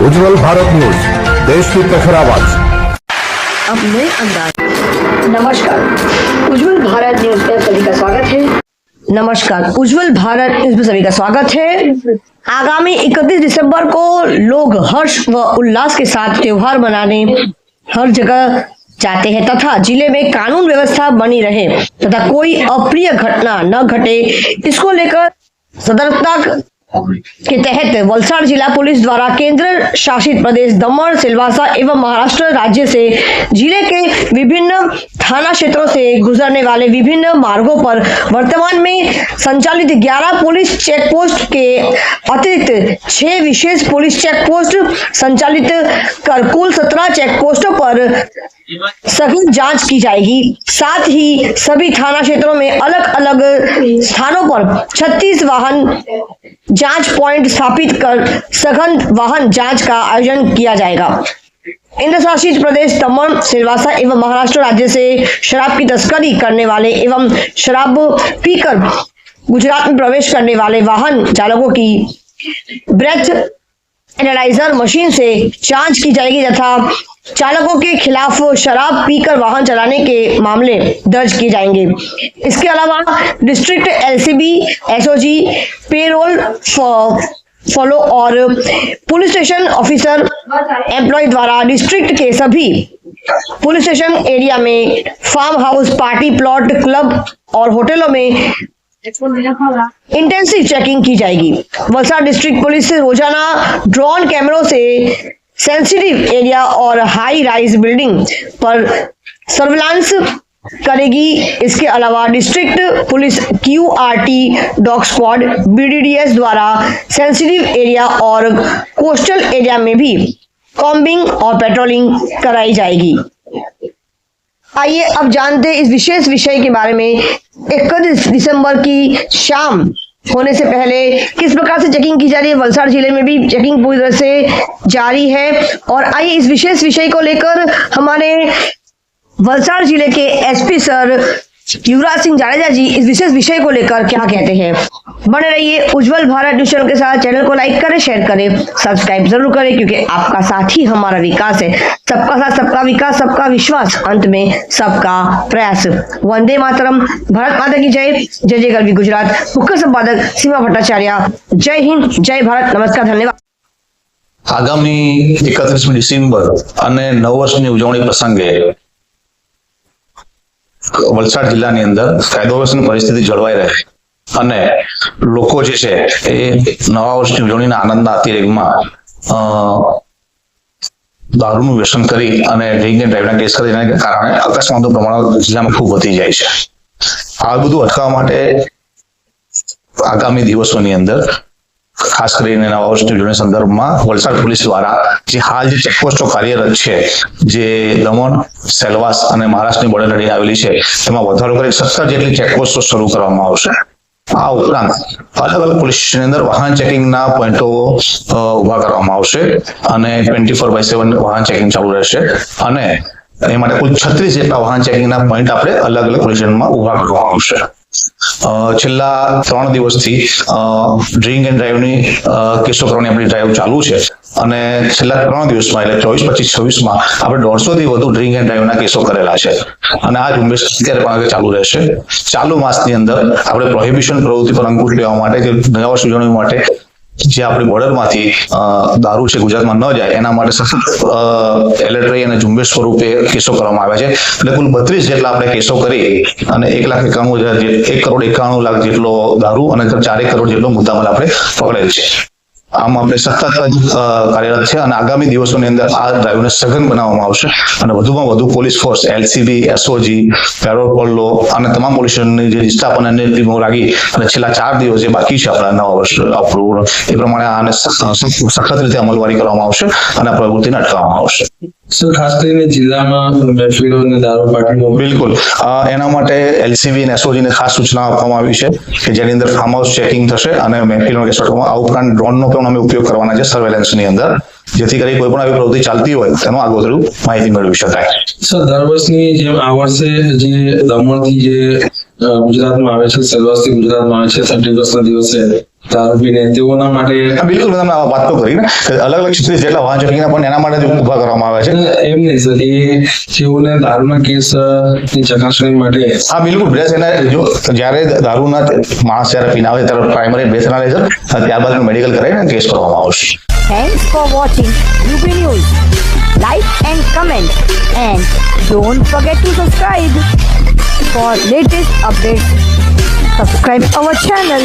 उज्जवल Bharat news, देश की प्रखर आवाज। अब नए अंदाज। नमस्कार, उज्जवल भारत न्यूज में सभी का स्वागत है। नमस्कार, उज्जवल भारत न्यूज में सभी का स्वागत है। आगामी 31 दिसंबर को लोग हर्ष व उल्लास के साथ त्योहार मनाने हर जगह जाते हैं तथा जिले में कानून व्यवस्था बनी रहे तथा कोई अप्रिय घटना न घटे, इसको लेकर सतर्कता के तहत वलसाड़ जिला पुलिस द्वारा केंद्र शासित प्रदेश दमन, सिलवासा एवं महाराष्ट्र राज्य से जिले के विभिन्न थाना क्षेत्रों से गुजरने वाले विभिन्न मार्गों पर वर्तमान में संचालित 11 पुलिस चेक पोस्ट के अतिरिक्त 6 विशेष पुलिस चेक पोस्ट संचालित कर कुल 17 चेक पोस्टों पर सघन जांच की जाएगी। साथ ही सभी थाना क्षेत्रों में अलग अलग स्थानों पर 36 वाहन जांच पॉइंट स्थापित कर सघन वाहन जांच का आयोजन किया जाएगा। केंद्र शासित प्रदेश दमन, सिलवासा एवं महाराष्ट्र राज्य से शराब की तस्करी करने वाले एवं शराब पीकर गुजरात में प्रवेश करने वाले वाहन चालकों की ब्रेथ एनालाइजर मशीन से जांच की जाएगी तथा चालकों के खिलाफ शराब पीकर वाहन चलाने के मामले दर्ज किए जाएंगे। इसके अलावा district LCB, SOG, parole follow और पुलिस स्टेशन ऑफिसर एम्प्लॉय द्वारा डिस्ट्रिक्ट के सभी पुलिस स्टेशन एरिया में farm house, party plot, club और होटलों में इंटेंसिव चेकिंग की जाएगी। वलसाड़ डिस्ट्रिक्ट पुलिस से रोजाना ड्रोन कैमरों से सेंसिटिव एरिया और हाई राइज बिल्डिंग पर सर्विलांस करेगी। इसके अलावा district police QRT, dog squad, BDDS द्वारा सेंसिटिव एरिया और कोस्टल एरिया में भी कॉम्बिंग और पेट्रोलिंग कराई जाएगी। आइए अब जानते हैं इस विशेष विषय के बारे में। 31 दिसंबर की शाम होने से पहले किस प्रकार से चेकिंग की जा रही है। वलसाड़ जिले में भी चेकिंग पूरी तरह से जारी है और आइए इस विशेष विषय को लेकर हमारे वलसाड़ जिले के एसपी सर युवराज सिंह जाडेजा जी इस विशेष विषय को लेकर क्या कहते हैं। बने रहिए उज्जवल भारत न्यूज चैनल के साथ। चैनल को लाइक करें, शेयर करें, सब्सक्राइब जरूर करें क्योंकि आपका साथ ही हमारा विकास है। सबका साथ, सबका विकास, सबका विश्वास, अंत में सबका प्रयास। वंदे मातरम। भारत माता की जय। जय जय गरवी गुजरात। मुख्य संपादक सीमा भट्टाचार्य। जय हिंद, जय भारत। नमस्कार, धन्यवाद। आगामी 31 डिसेम्बर અને નવ વર્ષની ઉજવણી પ્રસંગે વલસાડ જિલ્લાની અંદર કાયદો વ્યવસ્થાની પરિસ્થિતિ જળવાઈ રહે અને લોકો જે છે એ નવા વર્ષની ઉજવણીના આનંદના અતિરેકમાં દારૂનું વ્યસન કરી અને ડ્રિંક એન્ડ ડ્રાઈવના કેસ કરીને કારણે અકસ્માતનું પ્રમાણ જિલ્લામાં ખૂબ વધી જાય છે। આ બધું અટકાવવા માટે આગામી દિવસોની અંદર ખાસ કરીને નવા વર્ષની ઉજવણી સંદર્ભમાં વલસાડ પોલીસ દ્વારા જે હાલ જે ચેકપોસ્ટો કાર્યરત છે, જે દમણ, સેલવાસ અને મહારાષ્ટ્રની બોર્ડર નડી આવેલી છે, તેમાં વધારો કરી 17 જેટલી ચેકપોસ્ટો શરૂ કરવામાં આવશે। આ ઉપરાંત અલગ અલગ પોલીસ સ્ટેશનની અંદર વાહન ચેકિંગના પોઈન્ટો ઉભા કરવામાં આવશે અને 24/7 વાહન ચેકિંગ ચાલુ રહેશે અને એ માટે કુલ 36 જેટલા વાહન ચેકિંગના પોઈન્ટ આપણે અલગ અલગ પોલીસ સ્ટેશનમાં ઉભા કરવામાં આવશે। છેલ્લા 3 દિવસથી ડ્રિંક એન્ડ ડ્રાઈવની કેસો કરવાની આપણી ડ્રાઈવ ચાલુ છે અને છેલ્લા 3 દિવસમાં એટલે 24, 25, 26માં આપણે 150 થી વધુ ડ્રિંક એન્ડ ડ્રાઈવના કેસો કરેલા છે અને આ ઝુંબેશ અત્યારે પણ ચાલુ રહેશે। ચાલુ માસની અંદર આપણે પ્રોહિબિશન પ્રવૃત્તિ પર અંકુશ લેવા માટે કે નવા વર્ષ ઉજવણી માટે જે આપણી બોર્ડરમાંથી દારૂ છે ગુજરાતમાં ન જાય એના માટે સખત એલર્ટ રહી અને ઝુંબેશ સ્વરૂપે કેસો કરવામાં આવ્યા છે। એટલે કુલ 32 જેટલા આપણે કેસો કરી અને 1,91,000 જેટલો દારૂ અને 4 કરોડ જેટલો મુદ્દામાલ આપણે પકડેલ છે। આમ આપણે સતત કાર્યરત છે અને આગામી દિવસોની અંદર આ ડ્રાઈવને સઘન બનાવવામાં આવશે અને વધુમાં વધુ police force, LCB, SOG, parole પોલો અને તમામ પોલીસ સ્ટેશનની જે સ્ટાફ અને અન્ય ટીમો લાગી અને છેલ્લા 4 દિવસ જે બાકી છે આપણા નવા વર્ષ આપણું એ પ્રમાણે આને સખત રીતે અમલવારી કરવામાં આવશે અને આ પ્રવૃત્તિને અટકાવવામાં આવશે। સર, ખાસ કરીને જિલ્લામાં મહેફિલો અને દારૂ પાર્ટીઓ બિલકુલ એના માટે એલસીબી અને એસઓજી ને ખાસ સૂચના આપવામાં આવી છે કે જેની અંદર ફાર્મ હાઉસ ચેકિંગ થશે અને મહેફિલનો કેસોમાં આ ઉપરાંત ડ્રોનનો પણ અમે ઉપયોગ કરવાના છે સર્વેલન્સની અંદર, જેથી કરી કોઈ પણ આવી પ્રવૃત્તિ ચાલતી હોય તેનો આગોતરું માહિતી મેળવી શકાય। સર, દર વર્ષની જેમ આ વર્ષે જે દમણથી જે ગુજરાતમાં આવે છે, સેલવાસથી ગુજરાતમાં આવે છે 31ના દિવસે દારૂ પીને તેઓના માટે હા, બિલકુલ મેં તમને આ વાત તો કરી ને કે અલગ અલગ 36 જેટલા વાહન ચાલકોના પણ એના માટે જ ઊભા કરવામાં આવે છે. એમ નહીં સર, એ તેઓને દારૂના કેસ ની ચકાસણી માટે હા બિલકુલ બ્રેથ એના જો જ્યારે દારૂના માણસ જ્યારે પીને આવે ત્યારે પ્રાઇમરી બ્રેથ એનાલાઇઝર ત્યારબાદ મેડિકલ કરાવીને કેસ કરવામાં આવશે. Thanks for watching UP News. Like and comment, and don't forget to subscribe for latest updates. Subscribe our channel.